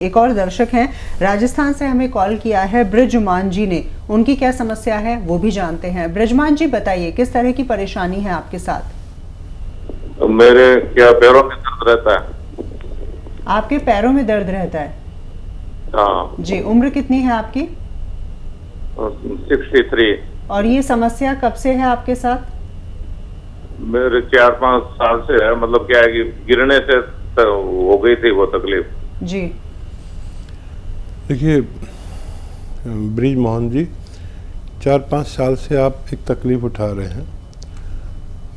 एक और दर्शक हैं राजस्थान से, हमें कॉल किया है ब्रजमान जी ने। उनकी क्या समस्या है वो भी जानते हैं। ब्रजमान जी बताइए, किस तरह की परेशानी है आपके साथ? मेरे क्या पैरों में दर्द रहता है। आपके पैरों में दर्द रहता है? हाँ जी। उम्र कितनी है आपकी? 63। और ये समस्या कब से है आपके साथ? मेरे 4-5 साल से है। मतलब क्या है कि गिरने से हो गई थी वो तकलीफ। जी। देखिए ब्रिज मोहन जी, 4-5 साल से आप एक तकलीफ़ उठा रहे हैं।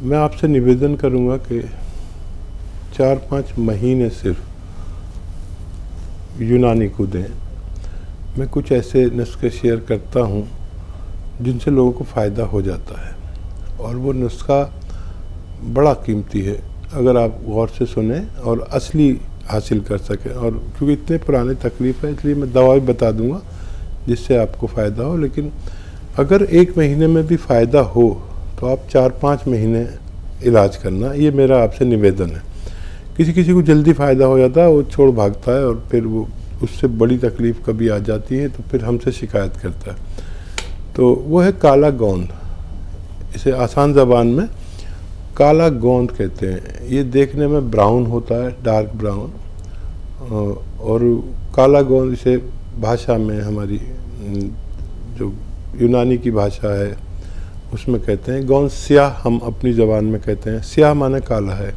मैं आपसे निवेदन करूंगा कि 4-5 महीने सिर्फ यूनानी को दें। मैं कुछ ऐसे नुस्खे शेयर करता हूं जिनसे लोगों को फ़ायदा हो जाता है, और वो नुस्खा बड़ा कीमती है अगर आप गौर से सुने और असली हासिल कर सकें। और क्योंकि इतने पुराने तकलीफ़ है, इसलिए मैं दवा भी बता दूंगा जिससे आपको फ़ायदा हो। लेकिन अगर 1 महीने में भी फ़ायदा हो तो आप 4-5 महीने इलाज करना, ये मेरा आपसे निवेदन है। किसी किसी को जल्दी फ़ायदा हो जाता है, वो छोड़ भागता है, और फिर वो उससे बड़ी तकलीफ़ कभी आ जाती है तो फिर हमसे शिकायत करता है। तो वो है काला गोंद। इसे आसान ज़बान में काला गोंद कहते हैं। ये देखने में ब्राउन होता है, डार्क ब्राउन। और काला गोंद इसे भाषा में, हमारी जो यूनानी की भाषा है उसमें कहते हैं गोंद स्याह। हम अपनी ज़बान में कहते हैं स्याह, माने काला है।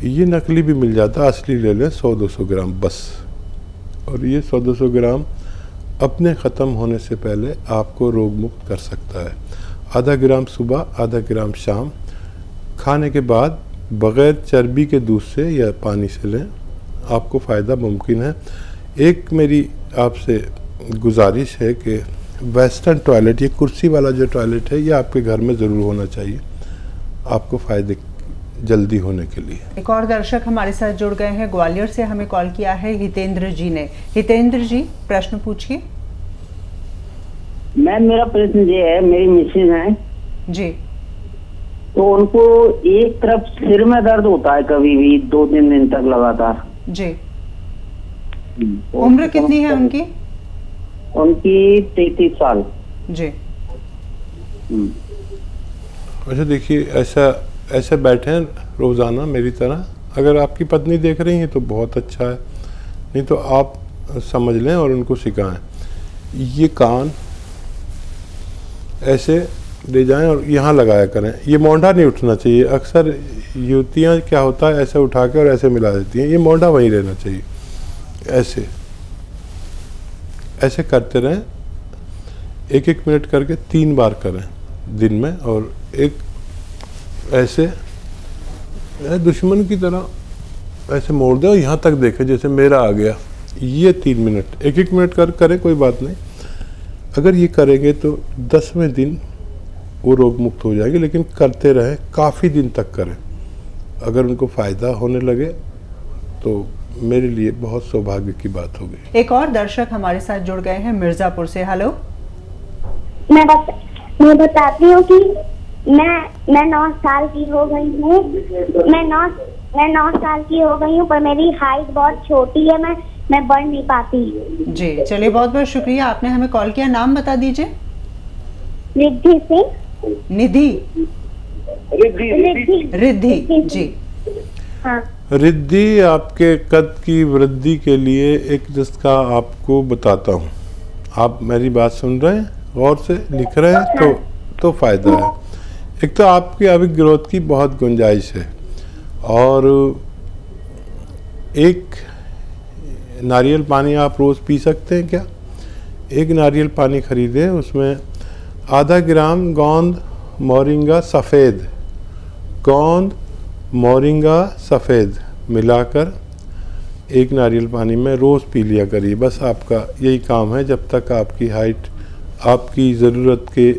ये नकली भी मिल जाता है, असली ले लें 100-200 ग्राम बस। और ये 100-200 ग्राम अपने ख़त्म होने से पहले आपको रोग मुक्त कर सकता है। आधा ग्राम सुबह, आधा ग्राम शाम, खाने के बाद बग़ैर चर्बी के दूध से या पानी से लें, आपको फ़ायदा मुमकिन है। एक मेरी आपसे गुजारिश है कि वेस्टर्न टॉयलेट, ये कुर्सी वाला जो टॉयलेट है, ये आपके घर में ज़रूर होना चाहिए आपको फ़ायदे जल्दी होने के लिए। एक और दर्शक हमारे साथ जुड़ गए हैं, ग्वालियर से हमें कॉल किया है हितेंद्र जी ने। हितेंद्र जी, प्रश्न पूछिए। मैम, मेरा प्रश्न ये है, मेरी मिसेज हैं जी, तो उनको एक तरफ सिर में दर्द होता है कभी भी 2-3 दिन तक लगातार। जी। उम्र कितनी है उनकी? उनकी 33 साल। जी। अच्छा देखिए, ऐसे बैठे हैं रोज़ाना मेरी तरह। अगर आपकी पत्नी देख रही हैं तो बहुत अच्छा है, नहीं तो आप समझ लें और उनको सिखाएं। ये कान ऐसे ले जाएं और यहाँ लगाया करें। ये मोंढा नहीं उठना चाहिए। अक्सर युवतियाँ क्या होता है, ऐसे उठा के और ऐसे मिला देती हैं। ये मोंढा वहीं रहना चाहिए। ऐसे ऐसे करते रहें, 1-1 मिनट करके 3 बार करें दिन में। और एक ऐसे दुश्मन की तरह ऐसे मोड़ दें और यहाँ तक देखें जैसे मेरा आ गया। ये 3 मिनट, 1-1 मिनट करें, कोई बात नहीं। अगर ये करेंगे तो 10वें दिन वो रोग मुक्त हो जाएगी। लेकिन करते रहें, काफ़ी दिन तक करें। अगर उनको फ़ायदा होने लगे तो मेरे लिए बहुत सौभाग्य की बात होगी। एक और दर्शक हमारे साथ जुड़ गए हैं मिर्ज़ापुर से। हेलो। मैं बताती हूँ कि मैं 9 साल की हो गई हूँ। मैं 9 साल की हो गई हूँ, पर मेरी हाइट बहुत छोटी है। मैं बढ़ नहीं पाती। जी, चलिए, बहुत बहुत शुक्रिया, आपने हमें कॉल किया। नाम बता दीजिए। रिद्धि सिंह। निधि? रिद्धि जी। हाँ। रिद्धि, आपके कद की वृद्धि के लिए एक नुस्खा आपको बताता हूँ। आप मेरी बात सुन रहे हैं, गौर से लिख रहे हैं, तो फ़ायदा है। एक तो आपकी अभी ग्रोथ की बहुत गुंजाइश है। और एक नारियल पानी आप रोज़ पी सकते हैं क्या? एक नारियल पानी खरीदें, उसमें आधा ग्राम गोंद मोरिंगा सफ़ेद, गोंद मोरिंगा सफ़ेद मिलाकर एक नारियल पानी में रोज़ पी लिया करिए। बस आपका यही काम है, जब तक आपकी हाइट आपकी ज़रूरत के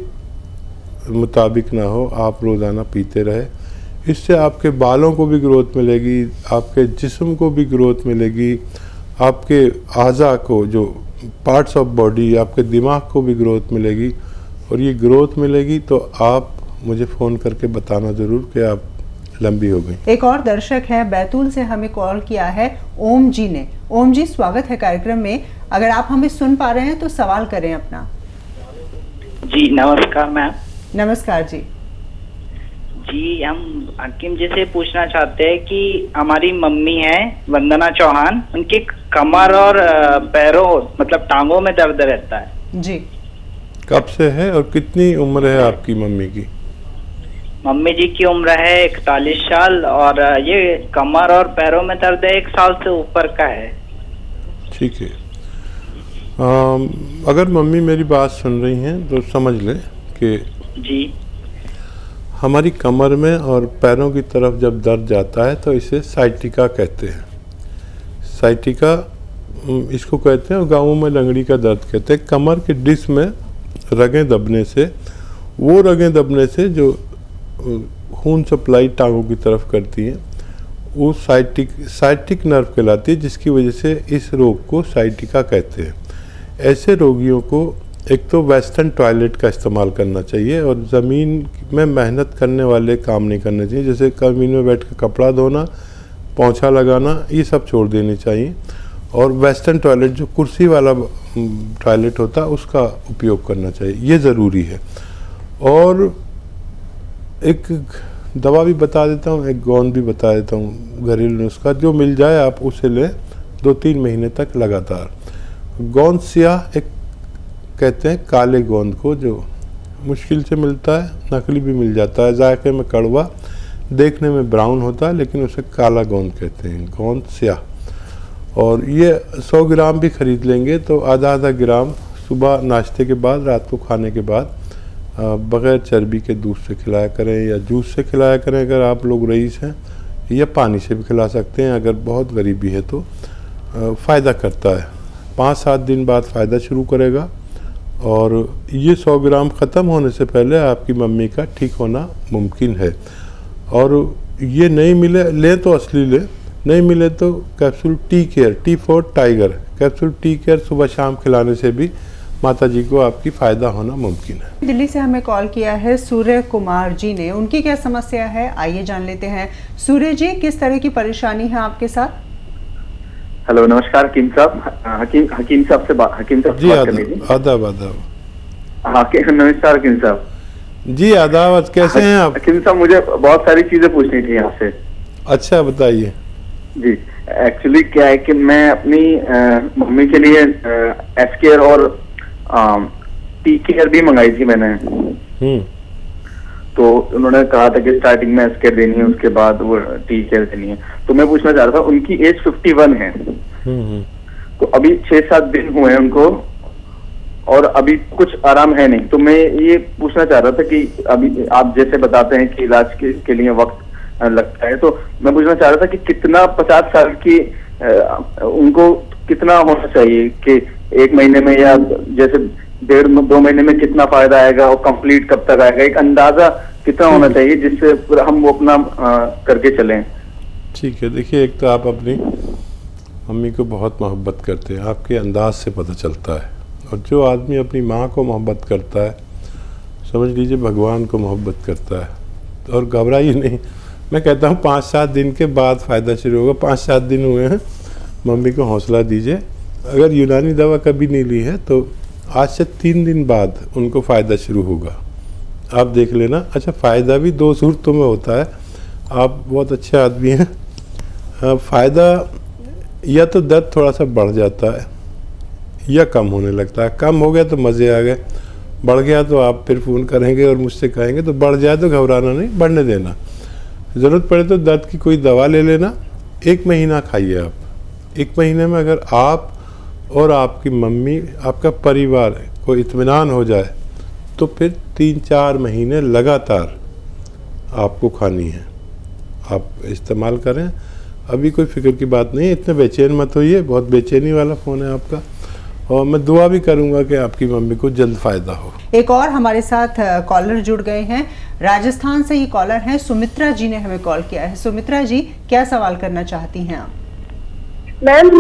मुताबिक ना हो, आप रोज़ाना पीते रहे। इससे आपके बालों को भी ग्रोथ मिलेगी, आपके जिस्म को भी ग्रोथ मिलेगी, आपके आज़ा को, जो पार्ट्स ऑफ बॉडी, आपके दिमाग को भी ग्रोथ मिलेगी। और ये ग्रोथ मिलेगी तो आप मुझे फ़ोन करके बताना ज़रूर कि आप लंबी हो गई। एक और दर्शक है बैतूल से, हमें कॉल किया है ओम जी ने। ओम जी, स्वागत है कार्यक्रम में। अगर आप हमें सुन पा रहे हैं तो सवाल करें अपना। जी नमस्कार मैम। नमस्कार जी। जी हम हकीम जी से पूछना चाहते हैं कि हमारी मम्मी है वंदना चौहान, उनकी कमर और पैरों मतलब टांगों में दर्द रहता है जी। कब से है और कितनी उम्र है आपकी मम्मी की? मम्मी जी की उम्र है 41 साल और ये कमर और पैरों में दर्द 1 साल से ऊपर का है। ठीक है। अगर मम्मी मेरी बात सुन रही हैं तो समझ लें कि जी हमारी कमर में और पैरों की तरफ जब दर्द जाता है तो इसे साइटिका कहते हैं। साइटिका इसको कहते हैं और गाँवों में लंगड़ी का दर्द कहते हैं। कमर के डिस्क में रगें दबने से, वो रगें दबने से जो खून सप्लाई टांगों की तरफ करती हैं, वो साइटिक नर्व कहलाती है, जिसकी वजह से इस रोग को साइटिका कहते हैं। ऐसे रोगियों को एक तो वेस्टर्न टॉयलेट का इस्तेमाल करना चाहिए और ज़मीन में मेहनत करने वाले काम नहीं करने चाहिए, जैसे ज़मीन में बैठ कर कपड़ा धोना, पोंछा लगाना, ये सब छोड़ देनी चाहिए। और वेस्टर्न टॉयलेट जो कुर्सी वाला टॉयलेट होता है उसका उपयोग करना चाहिए, ये ज़रूरी है। और एक दवा भी बता देता हूँ, एक गोंद भी बता देता हूँ, घरेलू नुस्खा जो मिल जाए आप उसे लें 2-3 महीने तक लगातार। गोंद स्याह एक कहते हैं काले गोंद को, जो मुश्किल से मिलता है, नकली भी मिल जाता है, जायके में कड़वा, देखने में ब्राउन होता है, लेकिन उसे काला गोंद कहते हैं, गोंद स्याह। और ये 100 ग्राम भी खरीद लेंगे तो आधा ग्राम सुबह नाश्ते के बाद, रात को खाने के बाद बग़ैर चर्बी के दूध से खिलाया करें या जूस से खिलाया करें अगर आप लोग रईस हैं, या पानी से भी खिला सकते हैं अगर बहुत गरीबी है तो। फ़ायदा करता है, 5-7 दिन बाद फ़ायदा शुरू करेगा। और ये 100 ग्राम ख़त्म होने से पहले आपकी मम्मी का ठीक होना मुमकिन है। और ये नहीं मिले, ले तो असली ले, नहीं मिले तो capsule tea care, T4 tiger capsule tea care सुबह शाम खिलाने से भी माता जी को आपकी फ़ायदा होना मुमकिन है। दिल्ली से हमें कॉल किया है सूर्य कुमार जी ने, उनकी क्या समस्या है आइए जान लेते हैं। सूर्य जी, किस तरह की परेशानी है आपके साथ? हेलो नमस्कार हकीम साहब। हकीम साहब से बात करनी थी। आदाब। हाँ नमस्कार हकीम साहब जी। आदाब, कैसे हैं आप? हकीम साहब मुझे बहुत सारी चीजें पूछनी थी आपसे। अच्छा बताइए। जी एक्चुअली क्या है कि मैं अपनी मम्मी के लिए एसकेयर और टी केयर भी मंगाई थी मैंने। तो उन्होंने कहा था कि स्टार्टिंग में एसकेयर देनी है, उसके बाद वो टी केयर देनी है। तो मैं पूछना चाह रहा था, उनकी एज 51 है, तो अभी 6-7 दिन हुए हैं उनको और अभी कुछ आराम है नहीं। तो मैं ये पूछना चाह रहा था कि अभी आप जैसे बताते हैं कि इलाज के लिए वक्त लगता है, तो मैं पूछना चाह रहा था कि कितना 50 साल की उनको कितना होना चाहिए कि 1 महीने में या जैसे 1.5-2 महीने में कितना फायदा आएगा और कंप्लीट कब तक आएगा, एक अंदाजा कितना होना चाहिए जिससे हम वो अपना करके चलें। ठीक है, देखिए एक तो आप अपनी मम्मी को बहुत मोहब्बत करते हैं, आपके अंदाज से पता चलता है। और जो आदमी अपनी माँ को मोहब्बत करता है, समझ लीजिए भगवान को मोहब्बत करता है। और घबराइए नहीं, मैं कहता हूँ 5-7 दिन के बाद फ़ायदा शुरू होगा। 5-7 दिन हुए हैं, मम्मी को हौसला दीजिए। अगर यूनानी दवा कभी नहीं ली है तो आज से 3 दिन बाद उनको फ़ायदा शुरू होगा, आप देख लेना। अच्छा, फ़ायदा भी 2 सूरतों में होता है। आप बहुत अच्छे आदमी हैं। फ़ायदा या तो दर्द थोड़ा सा बढ़ जाता है या कम होने लगता है। कम हो गया तो मज़े आ गए, बढ़ गया तो आप फिर फ़ोन करेंगे और मुझसे कहेंगे। तो बढ़ जाए तो घबराना नहीं, बढ़ने देना। ज़रूरत पड़े तो दर्द की कोई दवा ले लेना। 1 महीना खाइए आप। 1 महीने में अगर आप और आपकी मम्मी, आपका परिवार को इत्मीनान हो जाए तो फिर 3-4 महीने लगातार आपको खानी है। आप इस्तेमाल करें, अभी कोई फिक्र की बात नहीं है। इतने बेचैन मत होइए, बहुत बेचैनी वाला फ़ोन है आपका। और मैं दुआ भी करूंगा कि आपकी मम्मी को जल्द फ़ायदा हो। एक और हमारे साथ कॉलर जुड़ गए हैं, राजस्थान से ये कॉलर हैं, सुमित्रा जी ने हमें कॉल किया है। सुमित्रा जी, क्या सवाल करना चाहती हैं आप? मैम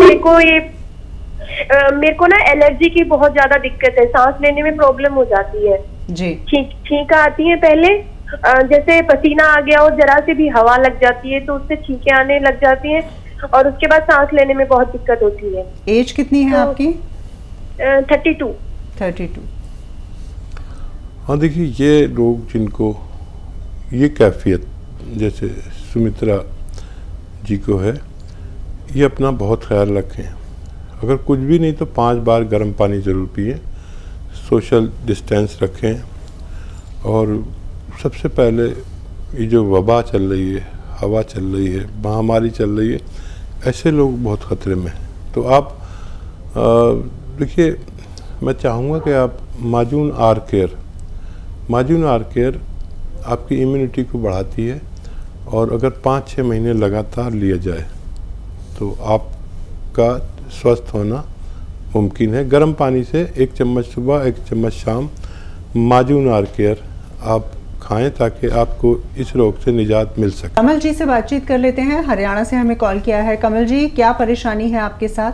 मेरे को ना एलर्जी की बहुत ज्यादा दिक्कत है, सांस लेने में प्रॉब्लम हो जाती है जी। छींका आती है पहले, जैसे पसीना आ गया और जरा से भी हवा लग जाती है तो उससे छींकें आने लग जाती हैं और उसके बाद सांस लेने में बहुत दिक्कत होती है। एज कितनी है आपकी? 32। 32। हाँ देखिए, ये लोग जिनको ये कैफियत जैसे सुमित्रा जी को है, ये अपना बहुत ख्याल रखें। अगर कुछ भी नहीं तो 5 बार गर्म पानी ज़रूर पिए, सोशल डिस्टेंस रखें, और सबसे पहले ये जो वबा चल रही है, हवा चल रही है, महामारी चल रही है, ऐसे लोग बहुत ख़तरे में हैं। तो आप देखिए, मैं चाहूँगा कि आप माजून आर केयर आपकी इम्यूनिटी को बढ़ाती है, और अगर 5-6 महीने लगातार लिया जाए तो आपका स्वस्थ होना मुमकिन है। गर्म पानी से 1 चम्मच सुबह 1 चम्मच शाम माजून आर केयर आप खाएं ताकि आपको इस रोग से निजात मिल सके। कमल जी से बातचीत कर लेते हैं, हरियाणा से हमें कॉल किया है। कमल जी, क्या परेशानी है आपके साथ?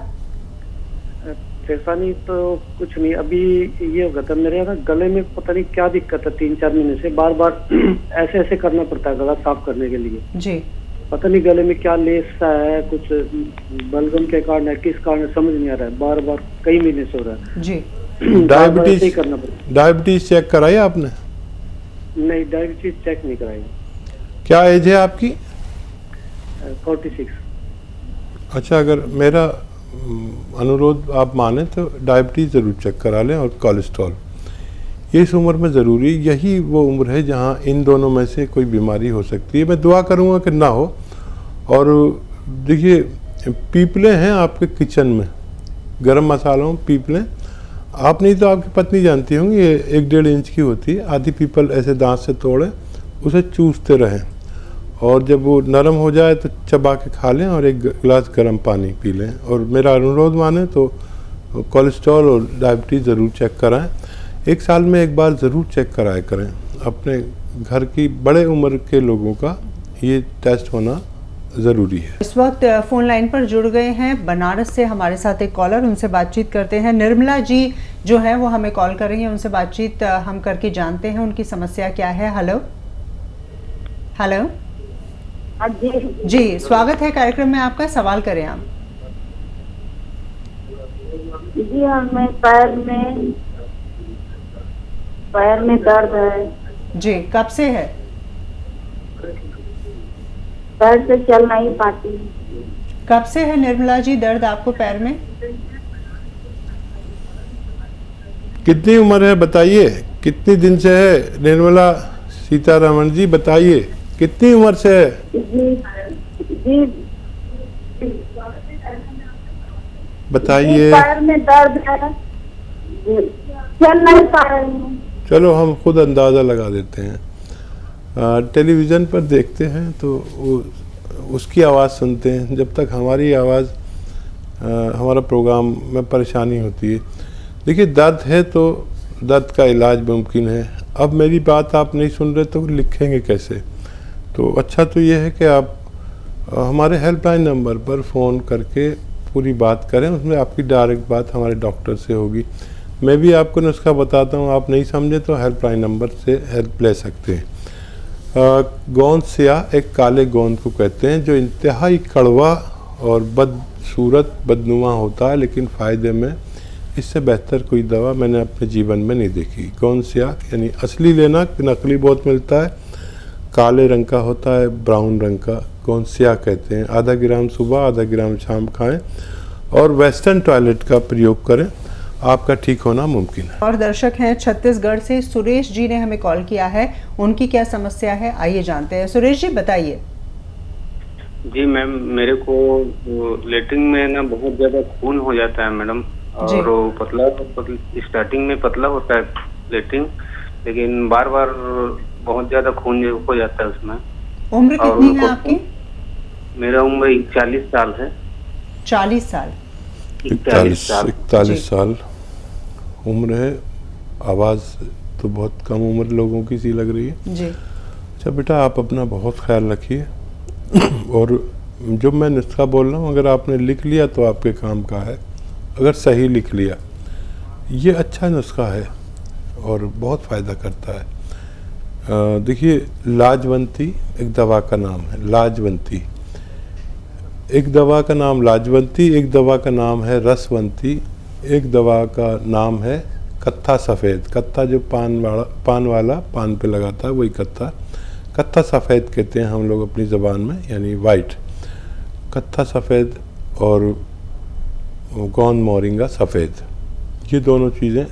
परेशानी तो कुछ नहीं, अभी ये हो गया था मेरे ना गले में, पता नहीं क्या दिक्कत है, 3-4 महीने से बार बार ऐसे ऐसे करना पड़ता है गला साफ करने के लिए जी। पता नहीं गले में क्या लेस सा है, कुछ बलगम के कारण है, किस कारण समझ नहीं आ रहा है, बार बार कई महीने से हो रहा है जी। डायबिटीज करना पड़ता। डायबिटीज चेक कराई आपने? नहीं, डायबिटीज चेक नहीं कराई। क्या एज है आपकी? 46। अच्छा, अगर मेरा अनुरोध आप माने तो डायबिटीज़ ज़रूर चेक करा लें, और कोलेस्ट्रॉल। ये इस उम्र में ज़रूरी, यही वो उम्र है जहाँ इन दोनों में से कोई बीमारी हो सकती है। मैं दुआ करूँगा कि ना हो। और देखिए, पीपलें हैं आपके किचन में, गरम मसालों पीपलें, आप नहीं तो आपकी पत्नी जानती होंगी, ये 1-1.5 इंच की होती है। आधी पीपल ऐसे दांत से तोड़ें, उसे चूसते रहें, और जब वो नरम हो जाए तो चबा के खा लें और 1 गिलास गर्म पानी पी लें। और मेरा अनुरोध माने तो कोलेस्ट्रॉल और डायबिटीज़ ज़रूर चेक कराएं। 1 साल में 1 बार ज़रूर चेक कराया करें। अपने घर की बड़े उम्र के लोगों का ये टेस्ट होना ज़रूरी है। इस वक्त फ़ोन लाइन पर जुड़ गए हैं बनारस से हमारे साथ एक कॉलर, उनसे बातचीत करते हैं। निर्मला जी जो है वो हमें कॉल कर रही हैं, उनसे बातचीत हम करके जानते हैं उनकी समस्या क्या है। हेलो हेलो जी, स्वागत है कार्यक्रम में आपका, सवाल करें आप। जी, हमें पैर में दर्द है जी। कब से है? पैर से चल नहीं पाती। कब से है निर्मला जी दर्द आपको पैर में? कितनी उम्र है बताइए, कितनी दिन से है? निर्मला सीतारमण जी बताइए, कितनी उम्र से है? जी बताइए। पैर में दर्द है, चल नहीं पा रही हूँ। चलो हम खुद अंदाज़ा लगा देते हैं। टेलीविज़न पर देखते हैं तो उसकी आवाज़ सुनते हैं, जब तक हमारी आवाज़ हमारा प्रोग्राम में परेशानी होती है। देखिए, दर्द है तो दर्द का इलाज मुमकिन है। अब मेरी बात आप नहीं सुन रहे तो लिखेंगे कैसे? तो अच्छा तो ये है कि आप हमारे हेल्पलाइन नंबर पर फ़ोन करके पूरी बात करें, उसमें आपकी डायरेक्ट बात हमारे डॉक्टर से होगी। मैं भी आपको नुस्खा बताता हूँ, आप नहीं समझे तो हेल्पलाइन नंबर से हेल्प ले सकते हैं। गोंद स्याह एक काले गोंद को कहते हैं, जो इंतहाई कड़वा और बदसूरत बदनुमा होता है, लेकिन फ़ायदे में इससे बेहतर कोई दवा मैंने अपने जीवन में नहीं देखी। गोंद स्याह यानी असली लेना, नकली बहुत मिलता है, काले रंग का होता है, ब्राउन रंग का, गोंद स्याह कहते हैं। आधा ग्राम सुबह, आधा ग्राम शाम खाएं, और वेस्टर्न टॉयलेट का प्रयोग करें, आपका ठीक होना मुमकिन है। और दर्शक हैं छत्तीसगढ़ से, सुरेश जी ने हमें कॉल किया है, उनकी क्या समस्या है आइए जानते हैं। सुरेश जी बताइए। जी मैम, मेरे को लेटरिन में ना बहुत ज्यादा खून हो जाता है मैडम, और वो पतला स्टार्टिंग में पतला होता है लेटरिन, लेकिन बार बार बहुत ज्यादा खून हो जाता है उसमें। उम्र कितनी है आपकी? मेरा उम्र 41 साल है। 40 साल? 41 साल उम्र है। आवाज़ तो बहुत कम उम्र लोगों की सी लग रही है जी। अच्छा बेटा, आप अपना बहुत ख्याल रखिए, और जो मैं नुस्खा बोल रहा हूँ अगर आपने लिख लिया तो आपके काम का है। अगर सही लिख लिया, ये अच्छा नुस्खा है और बहुत फ़ायदा करता है। देखिए, लाजवंती एक दवा का नाम है। लाजवंती एक दवा का नाम, लाजवंती एक दवा का नाम है, रसवंती एक दवा का नाम है, कत्था सफ़ेद। कत्था जो पान वाला पान पे लगाता है वही कत्था, कत्था सफ़ेद कहते हैं हम लोग अपनी ज़बान में, यानी वाइट। कत्था सफ़ेद और गौन मोरिंगा सफ़ेद, ये दोनों चीज़ें,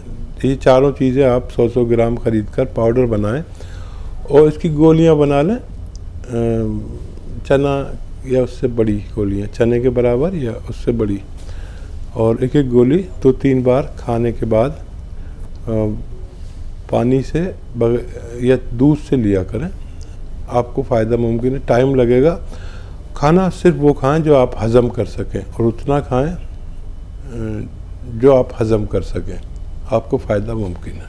ये चारों चीज़ें आप 100-100 ग्राम ख़रीद कर पाउडर बनाएं और इसकी गोलियां बना लें। चना या उससे बड़ी गोलियां, चने के बराबर या उससे बड़ी, और एक एक गोली 2-3 बार खाने के बाद पानी से या दूध से लिया करें, आपको फ़ायदा मुमकिन है। टाइम लगेगा। खाना सिर्फ वो खाएं जो आप हज़म कर सकें, और उतना खाएं जो आप हज़म कर सकें, आपको फ़ायदा मुमकिन है।